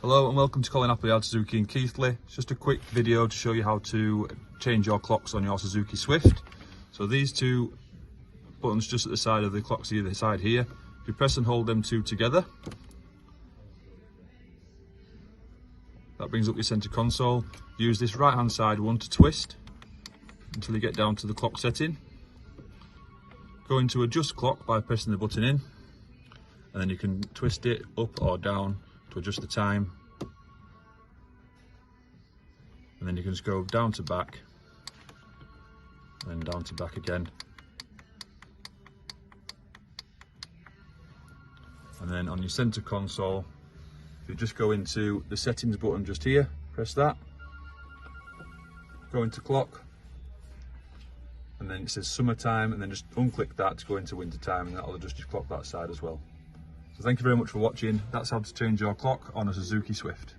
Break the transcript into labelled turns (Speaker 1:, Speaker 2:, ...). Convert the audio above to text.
Speaker 1: Hello and welcome to Colin Appleyard Suzuki in Keighley. It's just a quick video to show you how to change your clocks on your Suzuki Swift. So these two buttons just at the side of the clocks either side here, if you press and hold them two together, that brings up your centre console. Use this right hand side one to twist until you get down to the clock setting. Go into adjust clock by pressing the button in, and then you can twist it up or down to adjust the time, and then you can just go down to back and then down to back again, and then on your center console you just go into the settings button just here, press that, go into clock, and then it says summertime, and then just unclick that to go into winter time, and that'll adjust your clock that side as well. So thank you very much for watching. That's how to change your clock on a Suzuki Swift.